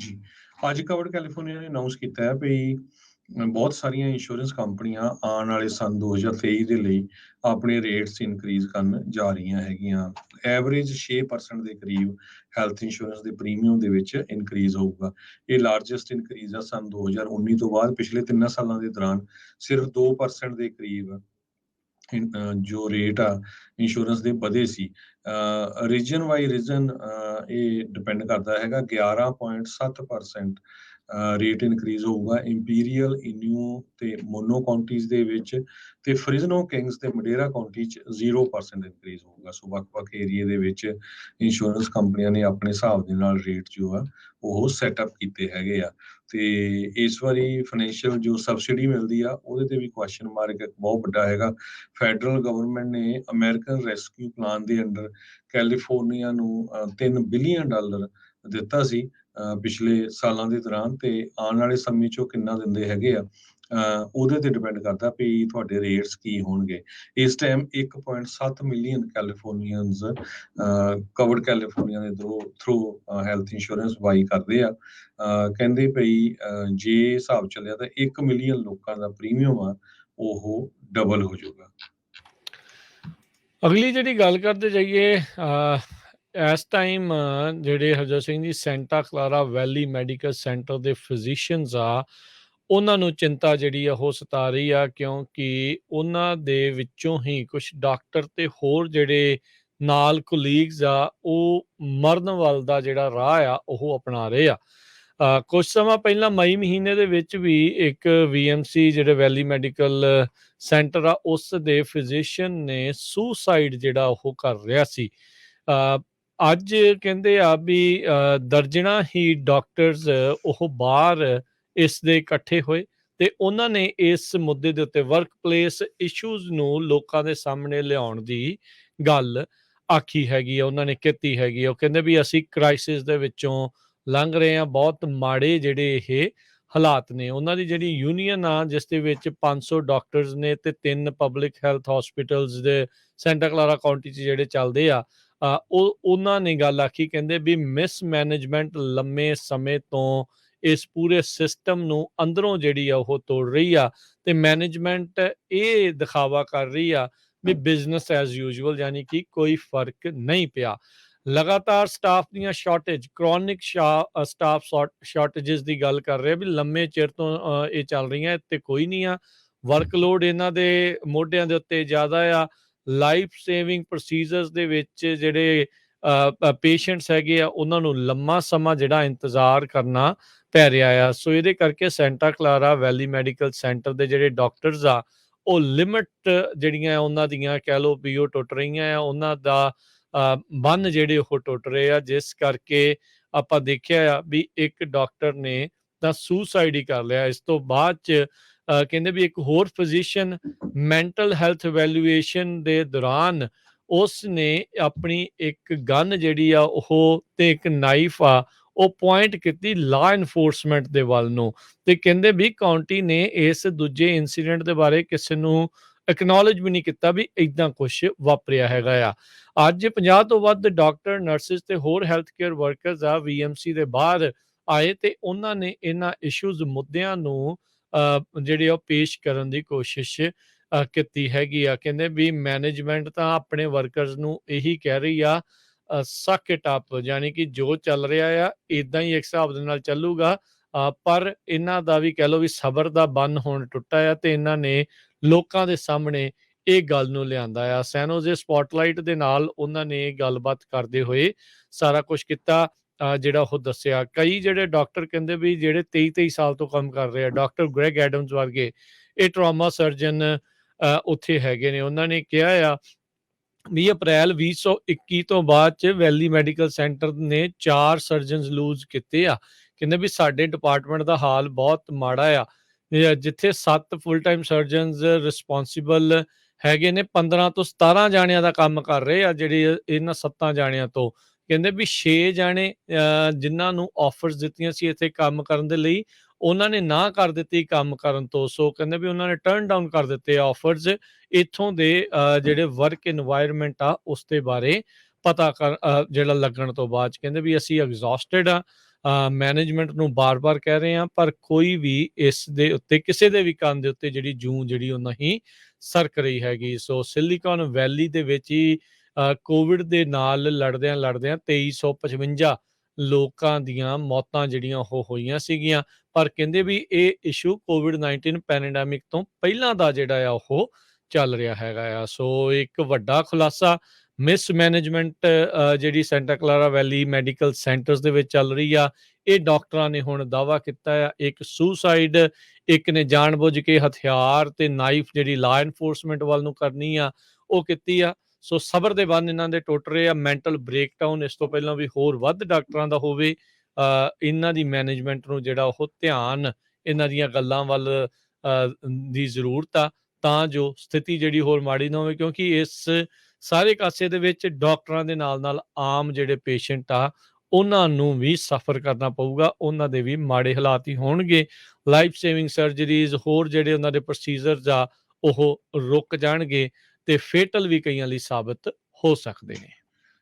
ਜੀ। ਅੱਜ covered California ਨੇ ਅਨਾਉਂਸ ਕੀਤਾ ਹੈ ਵੀ ਬਹੁਤ ਸਾਰੀਆਂ ਇੰਸ਼ੋਰੈਂਸ ਕੰਪਨੀਆਂ ਆਉਣ ਵਾਲੇ ਸੰਨ 2023 ਦੇ ਲਈ ਆਪਣੇ ਰੇਟਸ ਇਨਕਰੀਜ਼ ਕਰਨ ਜਾ ਰਹੀਆਂ ਹੈਗੀਆਂ। ਐਵਰੇਜ 6% ਦੇ ਕਰੀਬ ਹੈਲਥ ਇੰਸ਼ੋਰੈਂਸ ਦੇ ਪ੍ਰੀਮੀਅਮ ਦੇ ਵਿੱਚ ਇਨਕਰੀਜ਼ ਹੋਊਗਾ। ਇਹ ਲਾਰਜੈਸਟ ਇਨਕਰੀਜ਼ ਆ ਸੰਨ 2019 ਤੋਂ ਬਾਅਦ। ਪਿਛਲੇ 3 ਸਾਲਾਂ ਦੇ ਦੌਰਾਨ ਸਿਰਫ 2% ਦੇ ਕਰੀਬ ਜੋ ਰੇਟ ਆ ਇੰਸ਼ੋਰੈਂਸ ਦੇ ਵਧੇ ਸੀ। ਰੀਜਨ ਬਾਈ ਰੀਜਨ ਇਹ ਡਿਪੈਂਡ ਕਰਦਾ ਹੈਗਾ। 11.7% ਰੇਟ ਇਨਕਰੀਜ਼ ਹੋਊਗਾ ਇੰਪੀਰੀਅਲ, ਇਨਿਊ ਤੇ ਮੋਨੋ ਕਾਉਂਟੀਜ਼ ਦੇ ਵਿੱਚ, ਤੇ ਫ੍ਰਿਜ਼ਨੋ ਕਿੰਗਸ ਤੇ ਮਡੇਰਾ ਕਾਉਂਟੀ 'ਚ 0% ਇਨਕਰੀਜ਼ ਹੋਊਗਾ। ਸੋ ਵੱਖ-ਵੱਖ ਏਰੀਏ ਦੇ ਵਿੱਚ ਇੰਸ਼ੋਰੈਂਸ ਕੰਪਨੀਆਂ ਨੇ ਆਪਣੇ ਹਿਸਾਬ ਦੇ ਨਾਲ ਰੇਟ ਜੋ ਆ ਉਹ ਸੈਟਅਪ ਕੀਤੇ ਹੈਗੇ ਆ। ਤੇ ਇਸ ਵਾਰੀ ਫਾਈਨੈਂਸ਼ੀਅਲ ਜੋ ਸਬਸਿਡੀ ਮਿਲਦੀ ਆ ਉਹਦੇ ਤੇ ਵੀ ਕੁਐਸਚਨ ਮਾਰਕ ਬਹੁਤ ਵੱਡਾ ਹੈਗਾ। ਫੈਡਰਲ ਗਵਰਨਮੈਂਟ ਨੇ ਅਮਰੀਕਨ ਰੈਸਕਿਊ ਪਲਾਨ ਦੇ ਅੰਡਰ ਕੈਲੀਫੋਰਨੀਆ ਨੂੰ $3 ਬਿਲੀਅਨ ਦਿੱਤਾ ਸੀ ਪਿਛਲੇ ਸਾਲਾਂ ਦੇ ਦੌਰਾਨ, ਤੇ ਆਉਣ ਵਾਲੇ ਸਮੇਂ 'ਚੋਂ ਕਿੰਨਾ ਦਿੰਦੇ ਹੈਗੇ ਆ ਉਹਦੇ ਤੇ ਡਿਪੈਂਡ ਕਰਦਾ ਵੀ ਤੁਹਾਡੇ ਰੇਟਸ ਕੀ ਹੋਣਗੇ। ਇਸ ਟਾਈਮ 1.7 ਮਿਲੀਅਨ ਕੈਲੀਫੋਰਨੀਅਨਸ ਕਵਰਡ ਕੈਲੀਫੋਰਨੀਆ ਦੇ ਥਰੂ ਹੈਲਥ ਇੰਸ਼ੋਰੈਂਸ ਬਾਈ ਕਰਦੇ ਆ। ਕਹਿੰਦੇ ਭਈ ਜੇ ਹਿਸਾਬ ਚੱਲਿਆ ਤਾਂ 1 ਮਿਲੀਅਨ ਲੋਕਾਂ ਦਾ ਪ੍ਰੀਮੀਅਮ ਆ ਉਹ ਡਬਲ ਹੋ ਜਾਊਗਾ। ਅਗਲੀ ਜਿਹੜੀ ਗੱਲ ਕਰਦੇ ਜਾਈਏ, ਇਸ ਟਾਈਮ ਜਿਹੜੇ ਹਰਜੋਤ ਸਿੰਘ ਜੀ ਸੈਂਟਾ ਕਲਾਰਾ ਵੈਲੀ ਮੈਡੀਕਲ ਸੈਂਟਰ ਦੇ ਫਿਜ਼ੀਸ਼ੀਅਨਸ ਆ, ਉਹਨਾਂ ਨੂੰ ਚਿੰਤਾ ਜਿਹੜੀ ਆ ਉਹ ਸਤਾ ਰਹੀ ਆ, ਕਿਉਂਕਿ ਉਹਨਾਂ ਦੇ ਵਿੱਚੋਂ ਹੀ ਕੁਝ ਡਾਕਟਰ ਤੇ ਹੋਰ ਜਿਹੜੇ ਨਾਲ ਕੁਲੀਗਸ ਆ ਉਹ ਮਰਨ ਵੱਲ ਦਾ ਜਿਹੜਾ ਰਾਹ ਆ ਉਹ ਅਪਣਾ ਰਹੇ ਆ। ਕੁਝ ਸਮਾਂ ਪਹਿਲਾਂ ਮਈ ਮਹੀਨੇ ਦੇ ਵਿੱਚ ਵੀ ਇੱਕ VMC ਜਿਹੜੇ ਵੈਲੀ ਮੈਡੀਕਲ ਸੈਂਟਰ ਆ ਉਸ ਦੇ ਫਿਜ਼ੀਸ਼ੀਅਨ ਨੇ ਸੁਸਾਈਡ ਜਿਹੜਾ ਉਹ ਕਰ ਰਿਹਾ ਸੀ। ਅੱਜ ਕਹਿੰਦੇ ਆ ਵੀ ਦਰਜਨਾਂ ਹੀ ਡਾਕਟਰਸ ਉਹ ਬਾਹਰ ਇਸ ਦੇ ਇਕੱਠੇ ਹੋਏ ਤੇ ਉਹਨਾਂ ਨੇ ਇਸ ਮੁੱਦੇ ਦੇ ਉੱਤੇ ਵਰਕ ਪਲੇਸ ਇਸ਼ੂਜ਼ ਨੂੰ ਲੋਕਾਂ ਦੇ ਸਾਹਮਣੇ ਲਿਆਉਣ ਦੀ ਗੱਲ ਆਖੀ ਹੈਗੀ ਆ, ਉਹਨਾਂ ਨੇ ਕੀਤੀ ਹੈਗੀ ਆ। ਉਹ ਕਹਿੰਦੇ ਵੀ ਅਸੀਂ ਕ੍ਰਾਈਸਿਸ ਦੇ ਵਿੱਚੋਂ ਲੰਘ ਰਹੇ ਆ, ਬਹੁਤ ਮਾੜੇ ਜਿਹੜੇ ਇਹ ਹਾਲਾਤ ਨੇ। ਉਹਨਾਂ ਦੀ ਜਿਹੜੀ ਯੂਨੀਅਨ ਆ ਜਿਸ ਦੇ ਵਿੱਚ 500 ਡਾਕਟਰਸ ਨੇ ਤੇ 3 ਪਬਲਿਕ ਹੈਲਥ ਹਸਪੀਟਲਸ ਦੇ ਸੈਂਟਾ ਕਲਾਰਾ ਕਾਉਂਟੀ 'ਚ ਜਿਹੜੇ ਚੱਲਦੇ ਆ, ਉਹਨਾਂ ਨੇ ਗੱਲ ਆਖੀ, ਕਹਿੰਦੇ ਵੀ ਮਿਸਮੈਨੇਜਮੈਂਟ ਲੰਮੇ ਸਮੇਂ ਤੋਂ ਇਸ ਪੂਰੇ ਸਿਸਟਮ ਨੂੰ ਅੰਦਰੋਂ ਜਿਹੜੀ ਆ ਉਹ ਤੋੜ ਰਹੀ ਆ ਤੇ ਮੈਨੇਜਮੈਂਟ ਇਹ ਦਿਖਾਵਾ ਕਰ ਰਹੀ ਆ ਵੀ ਬਿਜ਼ਨਸ ਐਜ਼ ਯੂਜੂਅਲ, ਯਾਨੀ ਕਿ ਕੋਈ ਫਰਕ ਨਹੀਂ ਪਿਆ। ਲਗਾਤਾਰ ਸਟਾਫ ਦੀਆਂ ਸ਼ਾਰਟੇਜ, ਕ੍ਰੋਨਿਕ ਸਟਾਫ ਸ਼ਾਰਟੇਜਸ ਦੀ ਗੱਲ ਕਰ ਰਹੇ ਵੀ ਲੰਮੇ ਚਿਰ ਤੋਂ ਇਹ ਚੱਲ ਰਹੀਆਂ ਤੇ ਕੋਈ ਨਹੀਂ ਆ। ਵਰਕਲੋਡ ਇਹਨਾਂ ਦੇ ਮੋਢਿਆਂ ਦੇ ਉੱਤੇ ਜ਼ਿਆਦਾ ਆ। ਲਾਈਫ ਸੇਵਿੰਗ ਪ੍ਰੋਸੀਜਰਸ ਦੇ ਵਿੱਚ ਜਿਹੜੇ ਪੇਸ਼ੈਂਟਸ ਹੈਗੇ ਆ ਉਹਨਾਂ ਨੂੰ ਲੰਮਾ ਸਮਾਂ ਜਿਹੜਾ ਇੰਤਜ਼ਾਰ ਕਰਨਾ ਪੈ ਰਿਹਾ ਆ। ਸੋ ਇਹਦੇ ਕਰਕੇ ਸੈਂਟਾ ਕਲਾਰਾ ਵੈਲੀ ਮੈਡੀਕਲ ਸੈਂਟਰ ਦੇ ਜਿਹੜੇ ਡਾਕਟਰਸ ਆ ਉਹ ਲਿਮਿਟ ਜਿਹੜੀਆਂ ਉਹਨਾਂ ਦੀਆਂ ਕਹਿ ਲਓ ਵੀ ਉਹ ਟੁੱਟ ਰਹੀਆਂ ਆ, ਉਹਨਾਂ ਦਾ ਬੰਨ ਜਿਹੜੇ ਉਹ ਟੁੱਟ ਰਹੇ ਆ, ਜਿਸ ਕਰਕੇ ਆਪਾਂ ਦੇਖਿਆ ਆ ਵੀ ਇੱਕ ਡਾਕਟਰ ਨੇ ਤਾਂ ਸੁਸਾਈਡ ਹੀ ਕਰ ਲਿਆ। ਇਸ ਤੋਂ ਬਾਅਦ 'ਚ ਕਹਿੰਦੇ ਵੀ ਇੱਕ ਹੋਰ ਫਿਜ਼ੀਸ਼ੀਅਨ ਮੈਂਟਲ ਹੈਲਥ ਇਵੈਲੂਏਸ਼ਨ ਦੇ ਦੌਰਾਨ ਉਸ ਨੇ ਆਪਣੀ ਇੱਕ ਗਨ ਜਿਹੜੀ ਆ ਉਹ ਤੇ ਇੱਕ ਨਾਈਫ ਆ ਉਹ ਪੁਆਇੰਟ ਕੀਤੀ ਲਾ ਇਨਫੋਰਸਮੈਂਟ ਦੇ ਵੱਲ ਨੂੰ, ਤੇ ਕਹਿੰਦੇ ਵੀ ਕਾਉਂਟੀ ਨੇ ਇਸ ਦੂਜੇ ਇੰਸੀਡੈਂਟ ਦੇ ਬਾਰੇ ਕਿਸੇ ਨੂੰ ਐਕਨੋਲਜ ਵੀ ਨਹੀਂ ਕੀਤਾ ਵੀ ਇਦਾਂ ਕੁਝ ਵਾਪਰਿਆ ਹੈਗਾ ਆ। ਅੱਜ 50 ਤੋਂ ਵੱਧ ਡਾਕਟਰ, ਨਰਸਿਸ ਤੇ ਹੋਰ ਹੈਲਥ ਕੇਅਰ ਵਰਕਰਸ ਆ VMC ਦੇ ਬਾਹਰ ਆਏ ਤੇ ਉਹਨਾਂ ਨੇ ਇਹਨਾਂ ਇਸ਼ੂਜ਼, ਮੁੱਦਿਆਂ ਨੂੰ ਜਿਹੜੇ ਉਹ ਪੇਸ਼ ਕਰਨ ਦੀ ਕੋਸ਼ਿਸ਼ ਕੀਤੀ ਹੈਗੀ ਆ। ਕਹਿੰਦੇ ਵੀ ਮੈਨੇਜਮੈਂਟ ਤਾਂ ਆਪਣੇ ਵਰਕਰਸ ਨੂੰ ਇਹੀ ਕਹਿ ਰਹੀ ਆ ਸਕ ਇਟ ਅਪ, ਯਾਨੀ ਕਿ ਜੋ ਚੱਲ ਰਿਹਾ ਆ ਇਦਾਂ ਹੀ ਇੱਕ ਹਿਸਾਬ ਦੇ ਨਾਲ ਚੱਲੂਗਾ, ਪਰ ਇਹਨਾਂ ਦਾ ਵੀ ਕਹਿ ਲਓ ਵੀ ਸਬਰ ਦਾ ਬੰਨ ਹੁਣ ਟੁੱਟਾ ਆ ਤੇ ਇਹਨਾਂ ਨੇ ਲੋਕਾਂ ਦੇ ਸਾਹਮਣੇ ਇਹ ਗੱਲ ਨੂੰ ਲਿਆਂਦਾ ਆ। ਸੈਨੋਜ਼ੇ ਸਪੌਟਲਾਈਟ ਦੇ ਨਾਲ ਉਹਨਾਂ ਨੇ ਗੱਲਬਾਤ ਕਰਦੇ ਹੋਏ ਸਾਰਾ ਕੁਝ ਕੀਤਾ ਜਿਹੜਾ ਉਹ ਦੱਸਿਆ। ਕਈ ਜਿਹੜੇ ਡਾਕਟਰ ਕਹਿੰਦੇ ਵੀ ਜਿਹੜੇ 23 ਸਾਲ ਤੋਂ ਕੰਮ ਕਰ ਰਹੇ ਆ, ਡਾਕਟਰ ਗ੍ਰੈਗ ਐਡਮਸ ਵਰਗੇ ਇਹ ਟਰਾਮਾ ਸਰਜਨ ਉੱਥੇ ਹੈਗੇ ਨੇ, ਉਹਨਾਂ ਨੇ ਕਿਹਾ ਆ 20 ਅਪ੍ਰੈਲ 2021 ਤੋਂ ਬਾਅਦ 'ਚ ਵੈਲੀ ਮੈਡੀਕਲ ਸੈਂਟਰ ਨੇ 4 ਸਰਜਨਸ ਲੂਜ਼ ਕੀਤੇ ਆ। ਕਹਿੰਦੇ ਵੀ ਸਾਡੇ ਡਿਪਾਰਟਮੈਂਟ ਦਾ ਹਾਲ ਬਹੁਤ ਮਾੜਾ ਆ, ਜਿੱਥੇ 7 ਫੁੱਲ ਟਾਈਮ ਸਰਜਨਸ ਰਿਸਪੌਂਸੀਬਲ ਹੈਗੇ ਨੇ, 15 ਤੋਂ 17 ਜਾਣਿਆਂ ਦਾ ਕੰਮ ਕਰ ਰਹੇ ਆ ਜਿਹੜੇ ਇਹਨਾਂ 7 ਜਾਣਿਆਂ ਤੋਂ। ਕਹਿੰਦੇ ਵੀ 6 ਜਾਣੇ ਜਿਨ੍ਹਾਂ ਨੂੰ ਆਫਰਸ ਦਿੱਤੀਆਂ ਸੀ ਇੱਥੇ ਕੰਮ ਕਰਨ ਦੇ ਲਈ, ਉਹਨਾਂ ਨੇ ਨਾ ਕਰ ਦਿੱਤੀ ਕੰਮ ਕਰਨ ਤੋਂ। ਸੋ ਕਹਿੰਦੇ ਵੀ ਉਹਨਾਂ ਨੇ ਟਰਨ ਡਾਊਨ ਕਰ ਦਿੱਤੇ ਆਫਰਸ ਇੱਥੋਂ ਦੇ ਜਿਹੜੇ ਵਰਕ ਇਨਵਾਇਰਮੈਂਟ ਆ ਉਸ ਦੇ ਬਾਰੇ ਪਤਾ ਜਿਹੜਾ ਲੱਗਣ ਤੋਂ ਬਾਅਦ। ਕਹਿੰਦੇ ਵੀ ਅਸੀਂ ਐਗਜ਼ੌਸਟਡ ਆ, ਮੈਨੇਜਮੈਂਟ ਨੂੰ ਬਾਰ-ਬਾਰ ਕਹਿ ਰਹੇ ਹਾਂ, ਪਰ ਕੋਈ ਵੀ ਇਸ ਦੇ ਉੱਤੇ ਕਿਸੇ ਦੇ ਵੀ ਕੰਨ ਦੇ ਉੱਤੇ ਜਿਹੜੀ ਜੂੰ ਜਿਹੜੀ ਉਹ ਨਹੀਂ ਸਰਕ ਰਹੀ ਹੈਗੀ। ਸੋ ਸਿਲੀਕਨ ਵੈਲੀ ਦੇ ਵਿੱਚ ਹੀ ਕੋਵਿਡ ਦੇ ਨਾਲ ਲੜਦਿਆਂ 2355 ਲੋਕਾਂ ਦੀਆਂ ਮੌਤਾਂ ਜਿਹੜੀਆਂ ਉਹ ਹੋਈਆਂ ਸੀਗੀਆਂ, ਪਰ ਕਹਿੰਦੇ ਵੀ ਇਹ ਇਸ਼ੂ ਕੋਵਿਡ-19 ਪੈਂਡੇਮਿਕ ਤੋਂ ਪਹਿਲਾਂ ਦਾ ਜਿਹੜਾ ਆ ਉਹ ਚੱਲ ਰਿਹਾ ਹੈਗਾ ਆ। ਸੋ ਇੱਕ ਵੱਡਾ ਖੁਲਾਸਾ ਮਿਸਮੈਨੇਜਮੈਂਟ ਜਿਹੜੀ ਸੈਂਟਾ ਕਲਾਰਾ ਵੈਲੀ ਮੈਡੀਕਲ ਸੈਂਟਰਸ ਦੇ ਵਿੱਚ ਚੱਲ ਰਹੀ ਆ। ਇਹ ਡਾਕਟਰਾਂ ਨੇ ਹੁਣ ਦਾਅਵਾ ਕੀਤਾ ਆ, ਇੱਕ ਸੁਸਾਈਡ, ਇੱਕ ਨੇ ਜਾਣਬੁੱਝ ਕੇ ਹਥਿਆਰ ਤੇ ਨਾਈਫ ਜਿਹੜੀ ਲਾ ਐਨਫੋਰਸਮੈਂਟ ਵੱਲ ਨੂੰ ਕਰਨੀ ਆ ਉਹ ਕੀਤੀ ਆ। ਸੋ ਸਬਰ ਦੇ ਬੰਨ ਇਹਨਾਂ ਦੇ ਟੁੱਟ ਰਹੇ ਆ। ਮੈਂਟਲ ਬ੍ਰੇਕਡਾਊਨ ਇਸ ਤੋਂ ਪਹਿਲਾਂ ਵੀ ਹੋਰ ਵੱਧ ਡਾਕਟਰਾਂ ਦਾ ਹੋਵੇ। ਇਹਨਾਂ ਦੀ ਮੈਨੇਜਮੈਂਟ ਨੂੰ ਜਿਹੜਾ ਉਹ ਧਿਆਨ ਇਹਨਾਂ ਦੀਆਂ ਗੱਲਾਂ ਵੱਲ ਦੀ ਜ਼ਰੂਰਤ ਆ, ਤਾਂ ਜੋ ਸਥਿਤੀ ਜਿਹੜੀ ਹੋਰ ਮਾੜੀ ਨਾ ਹੋਵੇ, ਕਿਉਂਕਿ ਇਸ ਸਾਰੇ ਕਾਸੇ ਦੇ ਵਿੱਚ ਡਾਕਟਰਾਂ ਦੇ ਨਾਲ-ਨਾਲ ਆਮ ਜਿਹੜੇ ਪੇਸ਼ੈਂਟ ਆ ਉਹਨਾਂ ਨੂੰ ਵੀ ਸਫਰ ਕਰਨਾ ਪਊਗਾ, ਉਹਨਾਂ ਦੇ ਵੀ ਮਾੜੇ ਹਾਲਾਤ ਹੀ ਹੋਣਗੇ। ਲਾਈਫ ਸੇਵਿੰਗ ਸਰਜਰੀਜ਼, ਹੋਰ ਜਿਹੜੇ ਉਹਨਾਂ ਦੇ ਪ੍ਰੋਸੀਜਰਸ ਆ ਉਹ ਰੁਕ ਜਾਣਗੇ ਤੇ ਫੇਟਲ ਵੀ ਕਈਆਂ ਲਈ ਸਾਬਤ ਹੋ ਸਕਦੇ ਨੇ।